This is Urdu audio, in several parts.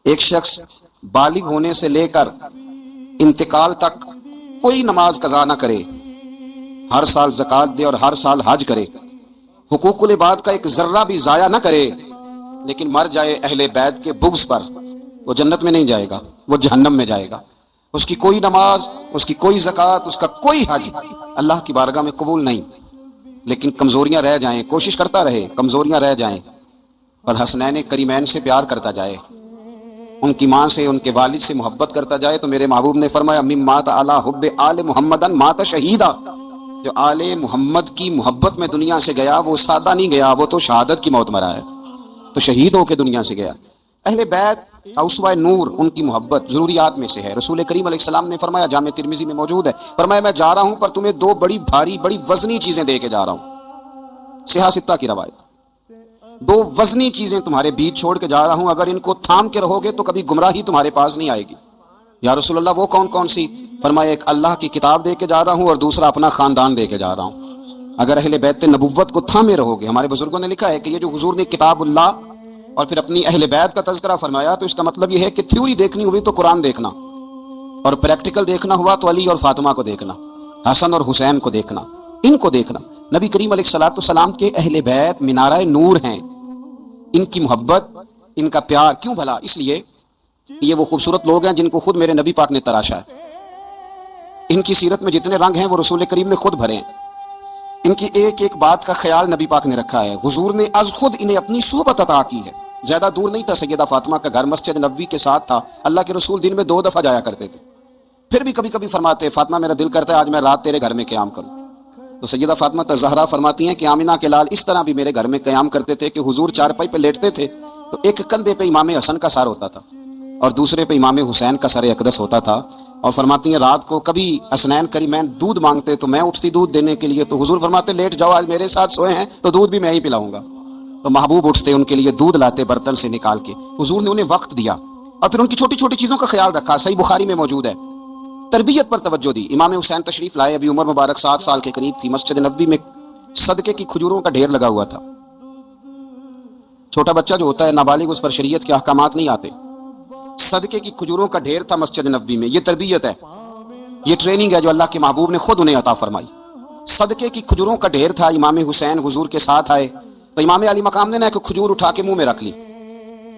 ایک شخص بالغ ہونے سے لے کر انتقال تک کوئی نماز قضا نہ کرے، ہر سال زکوٰۃ دے اور ہر سال حج کرے، حقوق العباد کا ایک ذرہ بھی ضائع نہ کرے، لیکن مر جائے اہل بیت کے بغض پر، وہ جنت میں نہیں جائے گا، وہ جہنم میں جائے گا۔ اس کی کوئی نماز، اس کی کوئی زکوٰۃ، اس کا کوئی حج اللہ کی بارگاہ میں قبول نہیں۔ لیکن کمزوریاں رہ جائیں، کوشش کرتا رہے، کمزوریاں رہ جائیں، پر حسنین کریمین سے پیار کرتا جائے، ان کی ماں سے، ان کے والد سے محبت کرتا جائے، تو میرے محبوب نے فرمایا مم مات علی حب آل محمد مات شہیدا، جو آل محمد کی محبت میں دنیا سے گیا وہ سادہ نہیں گیا، وہ تو شہادت کی موت مرا ہے، تو شہید ہو کے دنیا سے گیا۔ اہل بیت اسوہ نور، ان کی محبت ضروریات میں سے ہے۔ رسول کریم علیہ السلام نے فرمایا، جامع ترمذی میں موجود ہے، فرمایا میں جا رہا ہوں پر تمہیں دو بڑی بھاری بڑی وزنی چیزیں دے کے جا رہا ہوں، صحیح ستہ کی روایت، دو وزنی چیزیں تمہارے بیچ چھوڑ کے جا رہا ہوں، اگر ان کو تھام کے رہو گے تو کبھی گمراہی تمہارے پاس نہیں آئے گی۔ یا رسول اللہ وہ کون کون سی؟ فرمایا ایک اللہ کی کتاب دے کے جا رہا ہوں اور دوسرا اپنا خاندان دے کے جا رہا ہوں۔ اگر اہل بیت نبوت کو تھامے رہو گے، ہمارے بزرگوں نے لکھا ہے کہ یہ جو حضور نے کتاب اللہ اور پھر اپنی اہل بیت کا تذکرہ فرمایا، تو اس کا مطلب یہ ہے کہ تھیوری دیکھنی ہوئی تو قرآن دیکھنا، اور پریکٹیکل دیکھنا ہوا تو علی اور فاطمہ کو دیکھنا، حسن اور حسین کو دیکھنا، ان کو دیکھنا۔ نبی کریم علیہ الصلوۃ والسلام کے اہل بیت منارہ نور ہیں، ان کی محبت، ان کا پیار کیوں بھلا؟ اس لیے یہ وہ خوبصورت لوگ ہیں جن کو خود میرے نبی پاک نے تراشا ہے، ان کی سیرت میں جتنے رنگ ہیں وہ رسول کریم نے خود بھرے ہیں، ان کی ایک ایک بات کا خیال نبی پاک نے رکھا ہے، حضور نے از خود انہیں اپنی صحبت عطا کی ہے۔ زیادہ دور نہیں تھا سیدہ فاطمہ کا گھر، مسجد نبوی کے ساتھ تھا، اللہ کے رسول دن میں 2 دفعہ جایا کرتے تھے، پھر بھی کبھی کبھی فرماتے فاطمہ میرا دل کرتا ہے آج میں رات تیرے گھر میں قیام کروں، تو سیدہ فاطمہ الزہرا فرماتی ہیں کہ آمنہ کے لال اس طرح بھی میرے گھر میں قیام کرتے تھے کہ حضور چارپائی پہ لیٹتے تھے تو ایک کندھے پہ امام حسن کا سر ہوتا تھا اور دوسرے پہ امام حسین کا سر اقدس ہوتا تھا، اور فرماتی ہیں رات کو کبھی حسنین کریمین دودھ مانگتے تو میں اٹھتی دودھ دینے کے لیے، تو حضور فرماتے لیٹ جاؤ آج میرے ساتھ سوئے ہیں تو دودھ بھی میں ہی پلاؤں گا، تو محبوب اٹھتے ان کے لیے دودھ لاتے برتن سے نکال کے، حضور نے انہیں وقت دیا اور پھر ان کی چھوٹی چھوٹی چیزوں کا خیال رکھا۔ صحیح بخاری میں موجود ہے، تربیت پر توجہ دی۔ امام حسین تشریف لائے، ابھی عمر مبارک 7 سال کے قریب تھی، مسجد نبوی میں صدقے کی کھجوروں کا ڈھیر لگا ہوا تھا، چھوٹا بچہ جو ہوتا ہے نابالغ اس پر شریعت کے احکامات نہیں آتے، صدقے کی کھجوروں کا ڈھیر تھا مسجد نبوی میں۔ یہ تربیت ہے، یہ ٹریننگ ہے جو اللہ کے محبوب نے خود انہیں عطا فرمائی۔ صدقے کی کھجوروں کا ڈھیر تھا، امام حسین حضور کے ساتھ آئے تو امام علی مقام نے ایک کھجور اٹھا کے منہ میں رکھ لی۔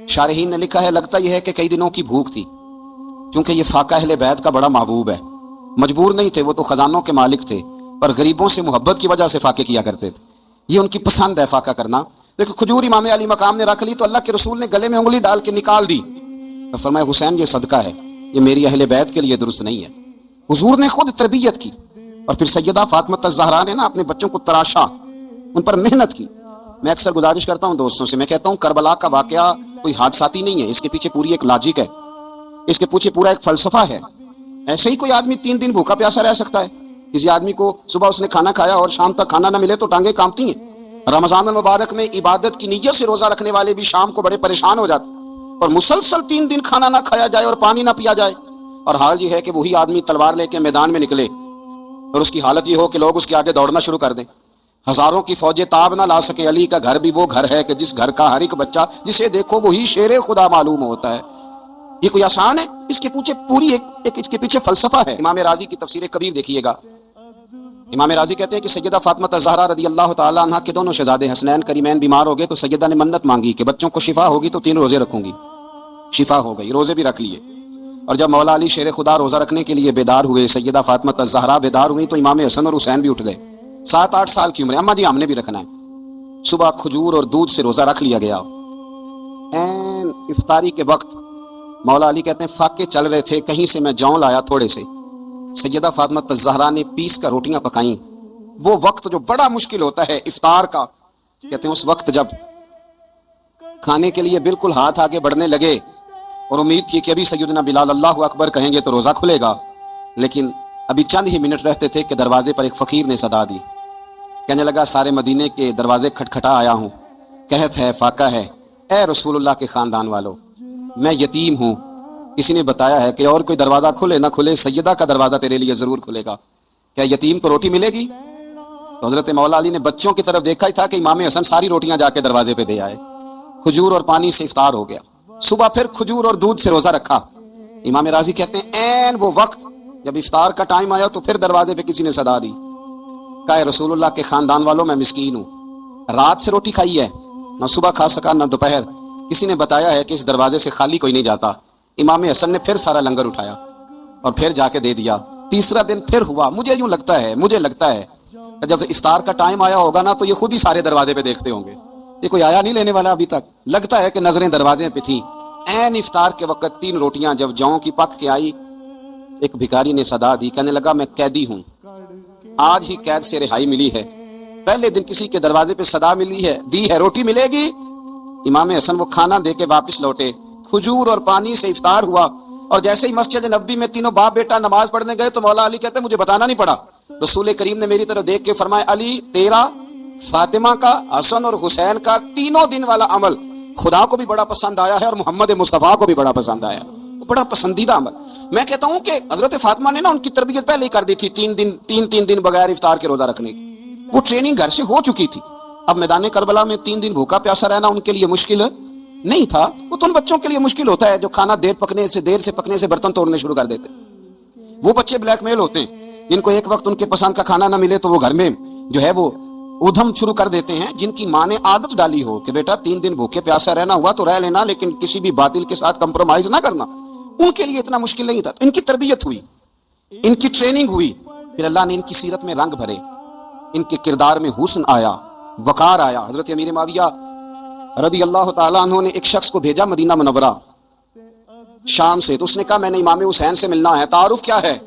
شارحین نے لکھا ہے لگتا یہ ہے کہ کئی دنوں کی بھوک تھی، کیونکہ یہ فاقہ اہل بیت کا بڑا محبوب ہے، مجبور نہیں تھے، وہ تو خزانوں کے مالک تھے، پر غریبوں سے محبت کی وجہ سے فاقے کیا کرتے تھے، یہ ان کی پسند ہے فاقہ کرنا۔ دیکھو کھجور امام علی مقام نے رکھ لی تو اللہ کے رسول نے گلے میں انگلی ڈال کے نکال دی، تو فرمایا حسین یہ صدقہ ہے، یہ میری اہل بیت کے لیے درست نہیں ہے۔ حضور نے خود تربیت کی، اور پھر سیدہ فاطمہ الزہرا نے اپنے بچوں کو تراشا، ان پر محنت کی۔ میں اکثر گزارش کرتا ہوں دوستوں سے، میں کہتا ہوں کربلا کا واقعہ کوئی حادثاتی نہیں ہے، اس کے پیچھے پوری ایک لاجک ہے، اس کے پیچھے پورا ایک فلسفہ ہے۔ ایسے ہی کوئی آدمی 3 دن بھوکا پیاسا رہ سکتا ہے، کسی آدمی کو صبح اس نے کھانا کھایا اور شام تک کھانا نہ ملے تو ٹانگیں کانپتی ہیں۔ رمضان المبارک میں عبادت کی نیت سے روزہ رکھنے والے بھی شام کو بڑے پریشان ہو جاتے، اور مسلسل 3 دن کھانا نہ کھایا جائے اور پانی نہ پیا جائے، اور حال یہ ہے کہ وہی آدمی تلوار لے کے میدان میں نکلے اور اس کی حالت یہ ہو کہ لوگ اس کے آگے دوڑنا شروع کر دیں، ہزاروں کی فوجیں تاب نہ لا سکے۔ علی کا گھر بھی وہ گھر ہے کہ جس گھر کا ہر ایک بچہ جسے دیکھو وہی شیر خدا معلوم ہوتا ہے۔ یہ کوئی آسان ہے؟ اس کے پیچھے پوری ایک اس کے پیچھے فلسفہ ہے۔ امام راضی کی تفسیر کبیر دیکھیے گا، امام راضی کہتے ہیں کہ سیدہ فاطمہ الزہرا رضی اللہ تعالی عنہا کے دونوں شہزادے حسنین کریمین بیمار ہو گئے تو سیدہ نے منت مانگی کہ بچوں کو شفا ہوگی تو 3 روزے رکھوں گی، شفا ہو گئی، روزے بھی رکھ لیے۔ اور جب مولا علی شیر خدا روزہ رکھنے کے لیے بیدار ہوئے، سیدہ فاطمہ الزہرا بیدار ہوئی تو امام حسن اور حسین بھی اٹھ گئے، 7-8 سال کی عمر، اما جی ہم نے بھی رکھنا ہے۔ صبح کھجور اور دودھ سے روزہ رکھ لیا گیا، این افطاری کے وقت مولا علی کہتے ہیں فاقے چل رہے تھے، کہیں سے میں جون لایا تھوڑے سے، سیدہ فاطمہ الزہرا نے پیس کر روٹیاں پکائیں۔ وہ وقت جو بڑا مشکل ہوتا ہے افطار کا، کہتے ہیں اس وقت جب کھانے کے لیے بالکل ہاتھ آگے بڑھنے لگے اور امید تھی کہ ابھی سیدنا بلال اللہ اکبر کہیں گے تو روزہ کھلے گا، لیکن ابھی چند ہی منٹ رہتے تھے کہ دروازے پر ایک فقیر نے صدا دی، کہنے لگا سارے مدینے کے دروازے کھٹکھٹا آیا ہوں، قحط ہے، فاقہ ہے، اے رسول اللہ کے خاندان والو میں یتیم ہوں، کسی نے بتایا ہے کہ اور کوئی دروازہ کھلے نہ کھلے سیدہ کا دروازہ تیرے لیے ضرور کھلے گا، کیا یتیم کو روٹی ملے گی؟ تو حضرت مولا علی نے بچوں کی طرف دیکھا ہی تھا کہ امام حسن ساری روٹیاں جا کے دروازے پہ دے آئے، کھجور اور پانی سے افطار ہو گیا۔ صبح پھر کھجور اور دودھ سے روزہ رکھا۔ امام راضی کہتے ہیں این وہ وقت جب افطار کا ٹائم آیا تو پھر دروازے پہ کسی نے صدا دی، کہا رسول اللہ کے خاندان والوں میں مسکین ہوں، رات سے روٹی کھائی ہے، نہ صبح کھا سکا نہ دوپہر، کسی نے بتایا ہے کہ اس دروازے سے خالی کوئی نہیں جاتا۔ امام حسن نے پھر سارا لنگر اٹھایا اور پھر جا کے دے دیا۔ تیسرا دن پھر ہوا، مجھے لگتا ہے کہ جب افطار کا ٹائم آیا ہوگا نا تو یہ خود ہی سارے دروازے پہ دیکھتے ہوں گے، یہ کوئی آیا نہیں لینے والا ابھی تک، لگتا ہے کہ نظریں دروازے پہ تھیں۔ عین افطار کے وقت 3 روٹیاں جب جاؤں کی پک کے آئی، ایک بھکاری نے صدا دی، کہنے لگا میں قیدی ہوں، آج ہی قید سے رہائی ملی ہے، پہلے دن کسی کے دروازے پہ صدا دی ہے روٹی ملے گی۔ امام حسن وہ کھانا دے کے واپس لوٹے، کھجور اور پانی سے افطار ہوا، اور جیسے ہی مسجد نبوی میں تینوں باپ بیٹا نماز پڑھنے گئے تو مولا علی کہتے ہیں مجھے بتانا نہیں پڑا، رسول کریم نے میری طرف دیکھ کے فرمایا علی تیرا، فاطمہ کا، حسن اور حسین کا تینوں دن والا عمل خدا کو بھی بڑا پسند آیا ہے اور محمد مصطفیٰ کو بھی بڑا پسند آیا، بڑا پسندیدہ عمل۔ میں کہتا ہوں کہ حضرت فاطمہ نے نا ان کی تربیت پہلے ہی کر دی تھی، 3 دن بغیر افطار کے روزہ رکھنے کی، وہ ٹریننگ گھر سے ہو چکی تھی۔ اب میدان کربلا میں 3 دن بھوکا پیاسا رہنا ان کے لیے مشکل نہیں تھا، وہ تو ان بچوں کے لیے مشکل ہوتا ہے جو کھانا دیر سے پکنے سے برتن توڑنے شروع کر دیتے۔ وہ بچے بلیک میل ہوتے ہیں جن کو ایک وقت ان کے پسند کا کھانا نہ ملے تو وہ گھر میں جو ہے وہ ادھم شروع کر دیتے ہیں، جن کی ماں نے عادت ڈالی ہو کہ بیٹا 3 دن بھوکے پیاسا رہنا ہوا تو رہ لینا، لیکن کسی بھی باطل کے ساتھ کمپرومائز نہ کرنا، ان کے لیے اتنا مشکل نہیں تھا۔ ان کی تربیت ہوئی، ان کی ٹریننگ ہوئی، پھر اللہ نے ان کی سیرت میں رنگ بھرے، ان کے کردار میں حسن آیا، وقار آیا۔ حضرت امیر معاویہ رضی اللہ تعالیٰ عنہ نے ایک شخص کو بھیجا مدینہ منورہ شام سے، تو اس نے کہا میں نے امام حسین سے ملنا ہے، تعارف کیا ہے؟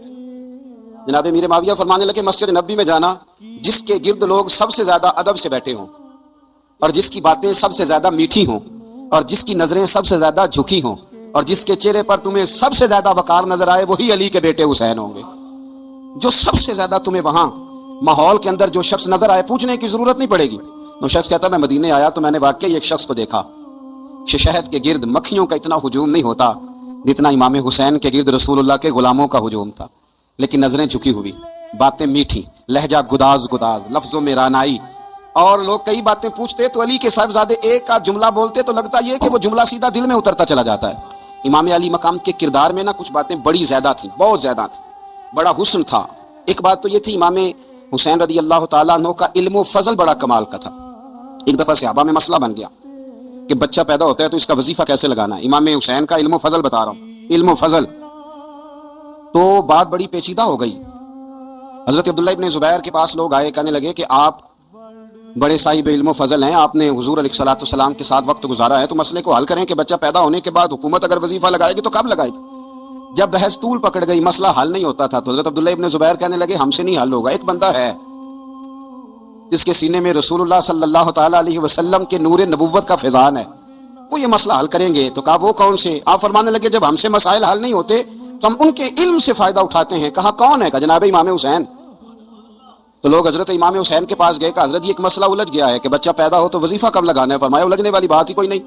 جناب امیر معاویہ فرمانے لگے مسجد نبوی میں جانا جس کے گرد لوگ سب سے زیادہ ادب سے بیٹھے ہوں، اور جس کی باتیں سب سے زیادہ میٹھی ہوں، اور جس کی نظریں سب سے زیادہ جھکی ہوں، اور جس کے چہرے پر تمہیں سب سے زیادہ وقار نظر آئے، وہی علی کے بیٹے حسین ہوں گے۔ جو سب سے زیادہ تمہیں وہاں ماحول کے اندر جو شخص نظر آئے، پوچھنے کی ضرورت نہیں پڑے گی۔ وہ شخص کہتا میں مدینے آیا تو میں نے واقعی ایک شخص کو دیکھا، شہد کے گرد مکھیوں کا اتنا ہجوم نہیں ہوتا جتنا امام حسین کے گرد رسول اللہ کے غلاموں کا ہجوم تھا، لیکن نظریں جھکی ہوئی، باتیں میٹھی، لہجہ گداز لفظوں میں رانائی، اور لوگ کئی باتیں پوچھتے تو علی کے صاحبزادے ایک آدھ جملہ بولتے تو لگتا یہ کہ وہ جملہ سیدھا دل میں اترتا چلا جاتا ہے۔ امام علی مقام کے کردار میں نا کچھ باتیں بڑی زیادہ تھیں، بہت زیادہ تھیں، بڑا حسن تھا۔ ایک بات تو یہ تھی امام حسین رضی اللہ تعالیٰ عنہ کا علم و فضل بڑا کمال کا تھا۔ ایک دفعہ صحابہ میں مسئلہ بن گیا کہ بچہ پیدا ہوتا ہے تو اس کا وظیفہ کیسے لگانا ہے، امام حسین کا علم و فضل بتا رہا ہوں، علم و فضل، تو بات بڑی پیچیدہ ہو گئی۔ حضرت عبداللہ ابن زبیر کے پاس لوگ آئے، کہنے لگے کہ آپ بڑے صاحب علم و فضل ہیں، آپ نے حضور علیہ الصلوۃ والسلام کے ساتھ وقت گزارا ہے، تو مسئلے کو حل کریں کہ بچہ پیدا ہونے کے بعد حکومت اگر وظیفہ لگائے گی تو کب لگائے گی؟ جب بحث طول پکڑ گئی، مسئلہ حل نہیں ہوتا تھا، تو حضرت عبداللہ ابن زبیر کہنے لگے ہم سے نہیں حل ہوگا، ایک بندہ ہے جس کے سینے میں رسول اللہ صلی اللہ تعالیٰ علیہ وسلم کے نور نبوت کا فیضان ہے، وہ یہ مسئلہ حل کریں گے۔ تو کہا وہ کون سے؟ آپ فرمانے لگے جب ہم سے مسائل حل نہیں ہوتے تو ہم ان کے علم سے فائدہ اٹھاتے ہیں۔ کہا کون ہے؟ کہا جناب امام حسین۔ تو لوگ حضرت امام حسین کے پاس گئے، کہا حضرت یہ ایک مسئلہ الجھ گیا ہے کہ بچہ پیدا ہو تو وظیفہ کب لگانا ہے؟ فرمایا الجھنے والی بات ہی کوئی نہیں،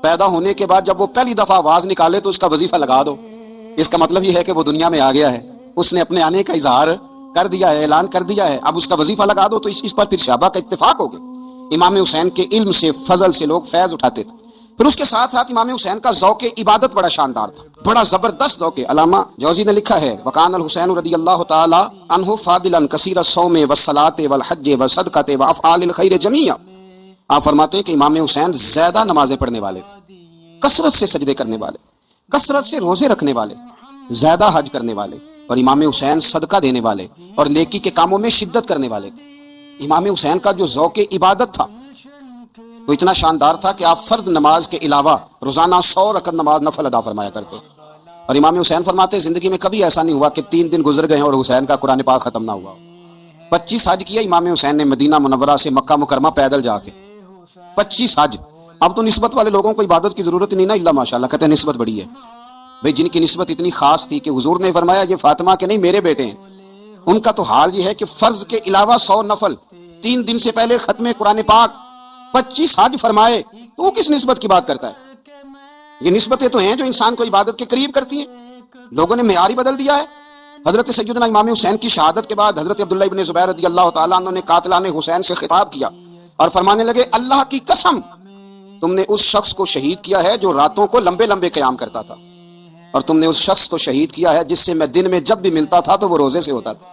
پیدا ہونے کے بعد جب وہ پہلی دفعہ آواز نکالے تو اس کا وظیفہ لگا دو، اس کا مطلب یہ ہے کہ وہ دنیا میں آ گیا ہے، اس نے اپنے آنے کا اظہار کر دیا ہے، اعلان کر دیا ہے، اب اس کا وظیفہ لگا دو۔ تو اس پر پھر صحابہ کا اتفاق ہو گیا، امام حسین کے علم سے فضل سے لوگ فیض اٹھاتے تھے۔ پھر اس کے ساتھ ساتھ امام حسین کا ذوق عبادت بڑا شاندار تھا، بڑا زبردست ذوق۔ علامہ جوزی نے لکھا ہے وکان الحسین رضی اللہ تعالی عنہ فاضلا کثیر الصوم والصلاۃ والحج والصدقۃ وافعال الخیر جميعا۔ آپ فرماتے ہیں کہ امام حسین زیادہ نمازیں پڑھنے والے تھے، کثرت سے سجدے کرنے والے، کثرت سے روزے رکھنے والے، زیادہ حج کرنے والے، اور امام حسین صدقہ دینے والے اور نیکی کے کاموں میں شدت کرنے والے۔ امام حسین کا جو ذوق عبادت تھا وہ اتنا شاندار تھا کہ آپ فرض نماز کے علاوہ روزانہ 100 رکعت نماز نفل ادا فرمایا کرتے۔ اور امام حسین فرماتے زندگی میں کبھی ایسا نہیں ہوا کہ 3 دن گزر گئے اور حسین کا قرآن پاک ختم نہ ہوا۔ 25 حج کیا امام حسین نے مدینہ منورہ سے مکہ مکرمہ پیدل جا کے، 25 حج۔ اب تو نسبت والے لوگوں کو عبادت کی ضرورت نہیں نا، اللہ ماشاءاللہ کہتے ہیں نسبت بڑی ہے بھئی، جن کی نسبت اتنی خاص تھی کہ حضور نے فرمایا یہ فاطمہ کے نہیں میرے بیٹے ہیں، ان کا تو حال یہ ہے کہ فرض کے علاوہ 100 نفل، 3 دن سے پہلے ختم قرآن پاک، 25 حج فرمائے، تو وہ کس نسبت کی بات کرتا ہے؟ یہ نسبتیں تو ہیں جو انسان کو عبادت کے قریب کرتی ہیں، لوگوں نے معیار ہی بدل دیا ہے۔ حضرت سیدنا امام حسین کی شہادت کے بعد حضرت عبداللہ ابن زبیر رضی اللہ تعالیٰ عنہ نے قاتلان حسین سے خطاب کیا اور فرمانے لگے اللہ کی قسم تم نے اس شخص کو شہید کیا ہے جو راتوں کو لمبے لمبے قیام کرتا تھا، اور تم نے اس شخص کو شہید کیا ہے جس سے میں دن میں جب بھی ملتا تھا تو وہ روزے سے ہوتا تھا۔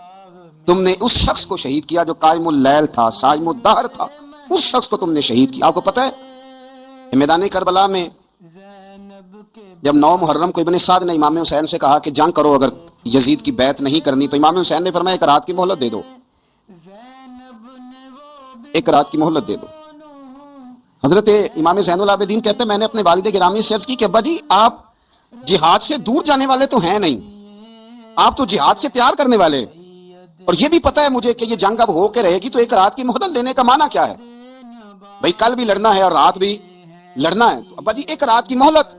تم نے اس شخص کو شہید کیا جو قائم اللیل تھا، صائم الدہر تھا، اس شخص کو تم نے شہید کیا۔ آپ کو پتہ ہے میدان کربلا میں جب 9 محرم کو ابن سعد نے امام حسین سے کہا کہ جنگ کرو، اگر یزید کی بیعت نہیں کرنی، تو امام حسین نے فرمایا ایک رات کی مہلت دے دو، ایک رات کی مہلت دے دو۔ حضرت امام زین العابدین کہتے ہیں میں نے اپنے والد گرامی سے عرض کی کہ ابا جی آپ جہاد سے دور جانے والے تو ہیں نہیں، آپ تو جہاد سے پیار کرنے والے، اور یہ بھی پتہ ہے مجھے کہ یہ جنگ اب ہو کے رہے گی، تو ایک رات کی مہلت دینے کا معنی کیا ہے؟ بھائی کل بھی لڑنا ہے اور رات بھی لڑنا ہے، تو ابا جی ایک رات کی مہلت۔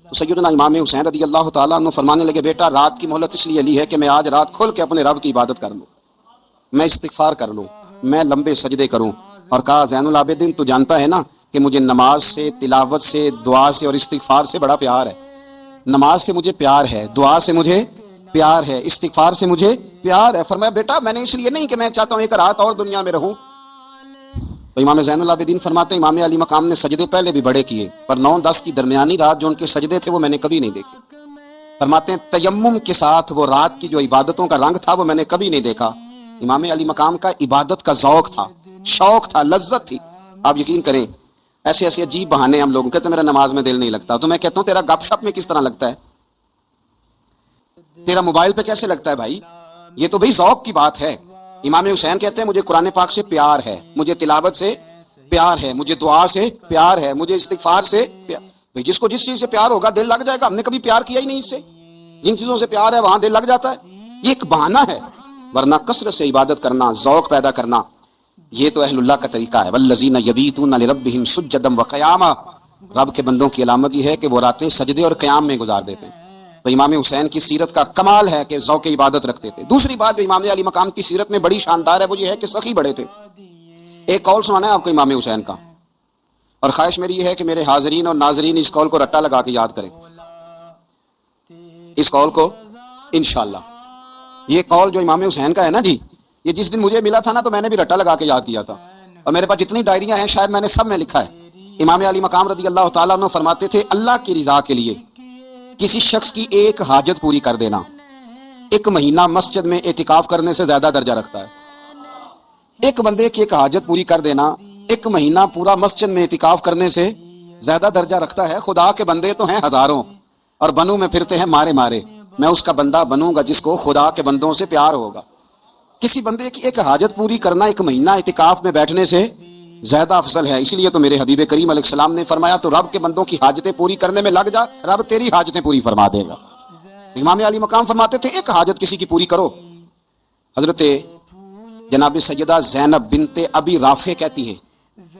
تو سیدنا امام حسین رضی اللہ تعالیٰ عنہ فرمانے لگے بیٹا رات کی مہلت اس لیے لی ہے کہ میں آج رات کھل کے اپنے رب کی عبادت کر لوں، میں استغفار کر لوں، میں لمبے سجدے کروں۔ اور کہا زین العابدین تو جانتا ہے نا کہ مجھے نماز سے، تلاوت سے، دعا سے اور استغفار سے بڑا پیار ہے۔ نماز سے مجھے پیار ہے، دعا سے مجھے پیار ہے، استغفار سے مجھے پیار ہے۔ فرمایا بیٹا میں نے اس لیے نہیں کہ میں چاہتا ہوں ایک رات اور دنیا میں رہوں۔ تو امام زین العابدین فرماتے ہیں امام علی مقام نے سجدے پہلے بھی بڑے کیے، پر 9-10 کی درمیانی رات جو ان کے سجدے تھے وہ میں نے کبھی نہیں دیکھے۔ فرماتے ہیں تیمم کے ساتھ وہ رات کی جو عبادتوں کا رنگ تھا وہ میں نے کبھی نہیں دیکھا۔ امام علی مقام کا عبادت کا ذوق تھا، شوق تھا، لذت تھی۔ آپ یقین کریں ایسے ایسے عجیب بہانے ہم لوگ کہتے ہیں میرا نماز میں دل نہیں لگتا، تو میں کہتا ہوں تیرا گپ شپ میں کس طرح لگتا ہے، تیرا موبائل پہ کیسے لگتا ہے بھائی؟ یہ تو بھائی ذوق کی بات ہے۔ امام حسین کہتے ہیں مجھے قرآن پاک سے پیار ہے، مجھے تلاوت سے پیار ہے، مجھے دعا سے پیار ہے، مجھے استغفار سے پیار۔ بھائی جس کو جس چیز سے پیار ہوگا دل لگ جائے گا۔ ہم نے کبھی پیار کیا ہی نہیں اس سے، جن چیزوں سے پیار ہے وہاں دل لگ جاتا ہے۔ یہ ایک بہانہ ہے، ورنہ کثرت سے عبادت کرنا، ذوق پیدا کرنا، یہ تو اہل اللہ کا طریقہ ہے۔ والذین یبیتون لربہم سجدا وقیاما، رب کے بندوں کی علامت یہ ہے کہ وہ راتیں سجدے اور قیام میں گزار دیتے ہیں۔ تو امام حسین کی سیرت کا کمال ہے کہ ذوق عبادت رکھتے تھے۔ دوسری بات جو امام علی مقام کی سیرت میں بڑی شاندار ہے وہ یہ ہے کہ سخی بڑے تھے۔ ایک قول سنانا ہے آپ کو امام حسین کا، اور خواہش میری یہ ہے کہ میرے حاضرین اور ناظرین اس قول کو رٹا لگا کے یاد کریں، اس قول کو انشاءاللہ۔ یہ قول جو امام حسین کا ہے نا جی، یہ جس دن مجھے ملا تھا نا تو میں نے بھی رٹا لگا کے یاد کیا تھا، اور میرے پاس جتنی ڈائریاں ہیں شاید میں نے سب میں لکھا ہے۔ امام علی مقام رضی اللہ تعالیٰ عنہ فرماتے تھے اللہ کی رضا کے لیے کسی شخص کی ایک حاجت پوری کر دینا 1 مہینہ مسجد میں اعتکاف کرنے سے زیادہ درجہ رکھتا ہے۔ ایک بندے کی ایک حاجت پوری کر دینا 1 مہینہ پورا مسجد میں اعتکاف کرنے سے زیادہ درجہ رکھتا ہے۔ خدا کے بندے تو ہیں ہزاروں اور بنوں میں پھرتے ہیں مارے مارے، میں اس کا بندہ بنوں گا جس کو خدا کے بندوں سے پیار ہوگا۔ کسی بندے کی ایک حاجت پوری کرنا 1 مہینہ اعتکاف میں بیٹھنے سے زیادہ افضل ہے۔ اسی لیے تو میرے حبیب کریم علیہ السلام نے فرمایا تو رب کے بندوں کی حاجتیں پوری کرنے میں لگ جا، رب تیری حاجتیں پوری فرما دے گا۔ امام علی مقام فرماتے تھے ایک حاجت کسی کی پوری کرو۔ حضرت جناب سیدہ زینب بنت ابی رافع کہتی ہیں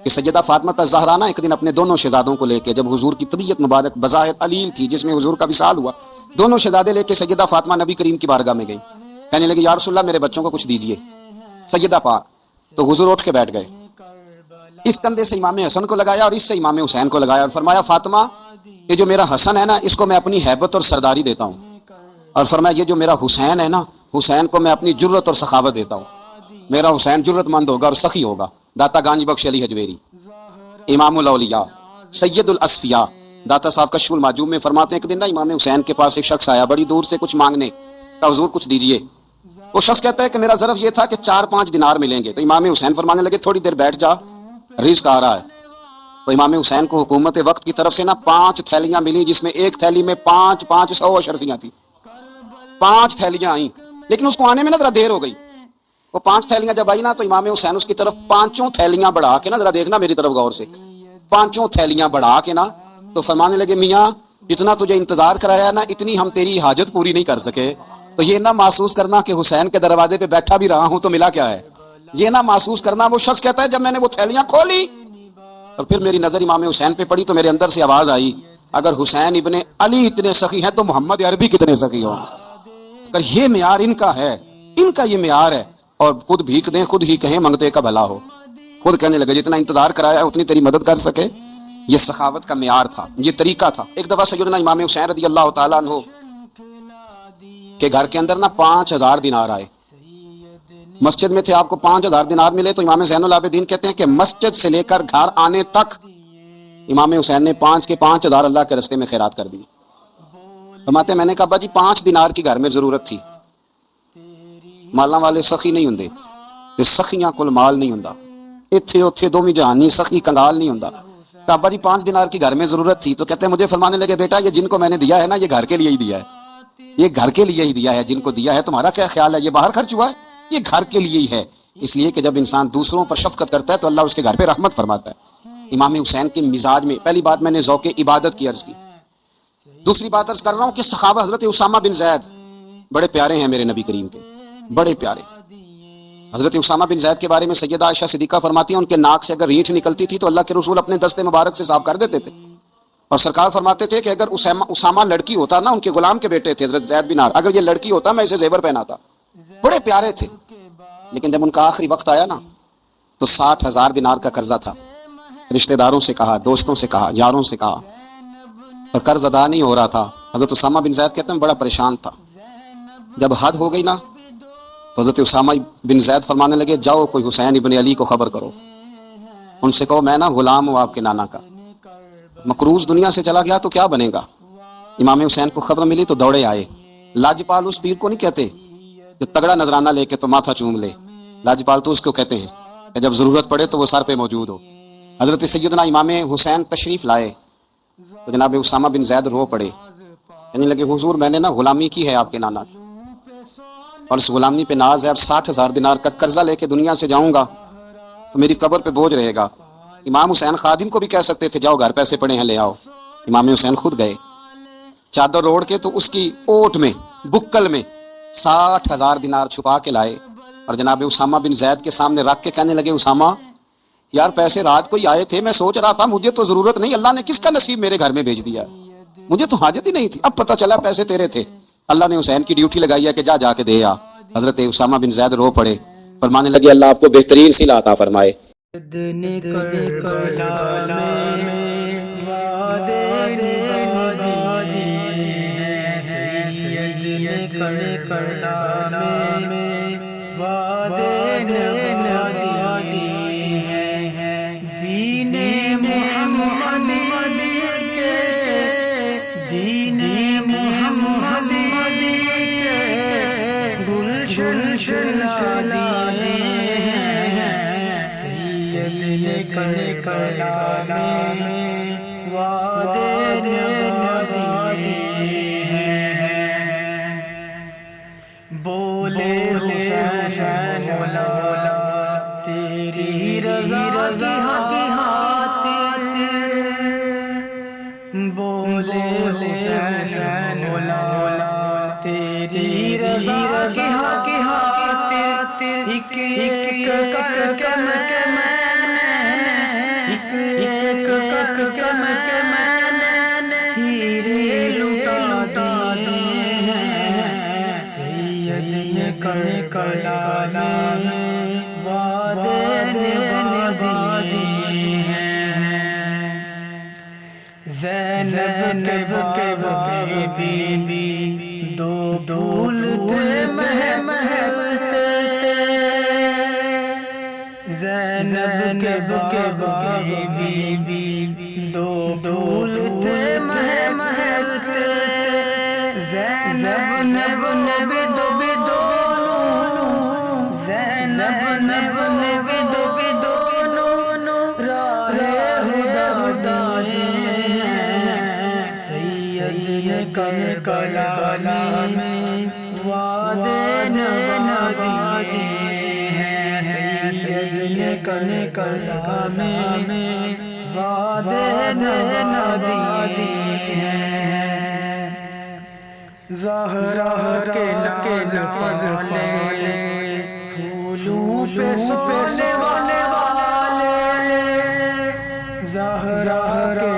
کہ سیدہ فاطمہ الزہرا نا ایک دن اپنے دونوں شہزادوں کو لے کے، جب حضور کی طبیعت مبارک بظاہر علیل تھی جس میں حضور کا وصال ہوا، دونوں شہزادے لے کے سیدہ فاطمہ نبی کریم کی بارگاہ میں گئی، کہنے لگے یا رسول اللہ میرے بچوں کو کچھ دیجئے سیدہ پاک۔ تو حضور اٹھ کے بیٹھ گئے، اس کندھے سے امام حسن کو لگایا اور اس سے امام حسین کو لگایا، اور فرمایا فاطمہ یہ جو میرا حسن ہے نا اس کو میں اپنی ہیبت اور سرداری دیتا ہوں، اور فرمایا یہ جو میرا حسین ہے نا حسین کو میں اپنی جرت اور سخاوت دیتا ہوں۔ میرا حسین جرت مند ہوگا اور سخی ہوگا۔ داتا گانج بخش علی حجویری امام الاولیاء سید الاصفیاء داتا صاحب کشف المعجوب میں فرماتے ہیں ایک دن نا امام حسین کے پاس ایک شخص آیا بڑی دور سے کچھ مانگنے کا، حضور کچھ دیجئے۔ وہ شخص کہتا ہے کہ میرا ظرف یہ تھا کہ 4-5 دینار ملیں گے۔ تو امام حسین فرمانے لگے تھوڑی دیر بیٹھ جا، رزق آ رہا ہے۔ تو امام حسین کو حکومت وقت کی طرف سے نا 5 تھیلیاں ملی جس میں ایک تھیلی میں 500 اشرفیاں تھیں۔ 5 تھیلیاں آئیں، لیکن اس کو آنے میں نا ذرا دیر ہو گئی۔ وہ 5 تھیلیاں جب آئی نا تو امام حسین اس کی طرف 5 تھیلیاں بڑھا کے نا، ذرا دیکھنا میری طرف غور سے، 5 تھیلیاں بڑھا کے نا تو فرمانے لگے میاں جتنا تجھے انتظار کرایا نا اتنی ہم تیری حاجت پوری نہیں کر سکے۔ تو یہ نہ محسوس کرنا کہ حسین کے دروازے پہ بیٹھا بھی رہا ہوں تو ملا کیا ہے، یہ نہ محسوس کرنا۔ وہ شخص کہتا ہے جب میں نے وہ تھیلیاں کھولی اور پھر میری نظر امام حسین پہ پڑی تو میرے اندر سے آواز آئی اگر حسین ابن علی اتنے سخی ہیں تو محمد عربی کتنے سخی ہوں۔ اگر یہ معیار ان کا ہے، ان کا یہ معیار ہے، اور خود بھیک دیں خود ہی کہیں منگتے کا بھلا ہو، خود کہنے لگے جتنا انتظار کرایا اتنی تیری مدد کر سکے۔ یہ سخاوت کا معیار تھا، یہ طریقہ تھا۔ ایک دفعہ سیدنا امام حسین رضی اللہ تعالیٰ عنہ کے گھر کے اندر نا 5000 دینار آئے، مسجد میں تھے، آپ کو 5000 دینار ملے تو امام زین العابدین کہتے ہیں کہ مسجد سے لے کر گھر آنے تک امام حسین نے 5 کے 5,000 اللہ کے رستے میں خیرات کر دیے۔ فرماتے ہیں میں نے کہا ابا جی 5 دینار کی گھر میں ضرورت تھی، مالاں والے سخی نہیں ہوندے تے سخیاں کول مال نہیں ہوندا، ایتھے اوتھے دوویں جہانی سخی کنگال نہیں ہوندا۔ کہا ابا جی 5 دینار کی گھر میں ضرورت تھی، تو کہتے ہیں مجھے فرمانے لگے بیٹا یہ جن کو میں نے دیا ہے نا یہ گھر کے لیے ہی دیا ہے، یہ گھر کے لیے ہی دیا ہے، جن کو دیا ہے تمہارا کیا خیال ہے یہ باہر خرچ ہوا ہے؟ یہ گھر کے لیے ہی ہے، اس لیے کہ جب انسان دوسروں پر شفقت کرتا ہے تو اللہ اس کے گھر پہ رحمت فرماتا ہے۔ امام حسین کے مزاج میں پہلی بات میں نے ذوق عبادت کی عرض کی، دوسری بات عرض کر رہا ہوں کہ صحابہ حضرت اسامہ بن زید بڑے پیارے ہیں میرے نبی کریم کے، بڑے پیارے۔ حضرت اسامہ بن زید کے بارے میں سیدہ عائشہ صدیقہ فرماتی ہیں ان کے ناک سے اگر ریٹھ نکلتی تھی تو اللہ کے رسول اپنے دستے مبارک سے صاف کر دیتے تھے، اور سرکار فرماتے تھے کہ اگر اسامہ لڑکی ہوتا نا، ان کے غلام کے بیٹے تھے حضرت زید بن حارثہ، اگر یہ لڑکی ہوتا میں اسے زیور پہناتا۔ بڑے پیارے تھے، لیکن جب ان کا آخری وقت آیا نا تو 60,000 دینار کا قرضہ تھا، رشتہ داروں سے کہا، دوستوں سے کہا، یاروں سے کہا، اور قرض ادا نہیں ہو رہا تھا۔ حضرت اسامہ بن زید کہتے ہیں بڑا پریشان تھا۔ جب حد ہو گئی نا تو حضرت اسامہ بن زید فرمانے لگے جاؤ کوئی حسین ابن علی کو خبر کرو، ان سے کہو میں نا غلام ہوں آپ کے نانا کا، مقروض دنیا سے چلا گیا تو کیا بنے گا۔ امام حسین کو خبر ملی تو دوڑے آئے۔ لاجپال اس پیر کو نہیں کہتے جو تگڑا نذرانہ لے کے تو ماتھا چوم لے، لاجپال تو اس کو کہتے ہیں کہ جب ضرورت پڑے تو وہ سر پہ موجود ہو۔ حضرت سیدنا امام حسین تشریف لائے تو جناب اسامہ بن زید رو پڑے، کہنے لگے حضور میں نے نا غلامی کی ہے آپ کے نانا کی، اور اس غلامی پہ ناز ہے، اب 60,000 دینار کا قرضہ لے کے دنیا سے جاؤں گا تو میری قبر پہ بوجھ رہے گا۔ امام حسین خادم کو بھی کہہ سکتے تھے جاؤ گھر پیسے پڑے ہیں لے آؤ، امام حسین خود گئے، چادر اوڑھ کے تو اس کی اوٹ میں بکل میں 60,000 دینار چھپا کے لائے، اور جناب اسامہ بن زید کے سامنے رکھ کے کہنے لگے اسامہ یار پیسے رات کو ہی آئے تھے، میں سوچ رہا تھا مجھے تو ضرورت نہیں، اللہ نے کس کا نصیب میرے گھر میں بھیج دیا، مجھے تو حاجت ہی نہیں تھی، اب پتہ چلا پیسے تیرے تھے، اللہ نے حسین کی ڈیوٹی لگائی ہے کہ جا کے دے آ۔ حضرت اسامہ بن زید رو پڑے، فرمانے لگے اللہ آپ کو بہترین صلہ عطا فرمائے۔ بولے حسین مولا تیری رضا کی خاطر، بولے حسین مولا تیری رضا کی خاطر، ایک ایک کر کے میں ہیرے لٹا دیے ہیں، سید نے کلا میں وعدے نبھا دیے ہیں۔ زینب کے بیوی دو پھول تھے مہکتے، زینب کے بیوی دو پھول تھے مہکتے، زینب نے بھی دونوں، زینب نے بھی دونوں راہ خدا دیے ہیں، سید نے کلا میں وعدے نبھا دیے ہیں، سید نے کلا میں وعدے نبھا دیے ہیں۔ زہرا کے نوالے پھولوں پہ سونے والے، زہرا کے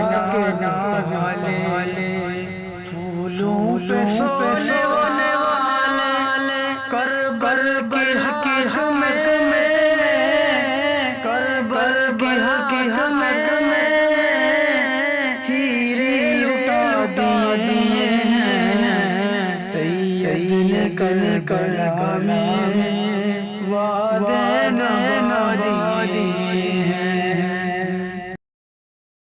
نوالے پھولوں پہ سونے والے، کربل کی حقیقت میں، کربل کی حقیقت میں ہیرے لٹا دیے ہیں، سید نے کلا میں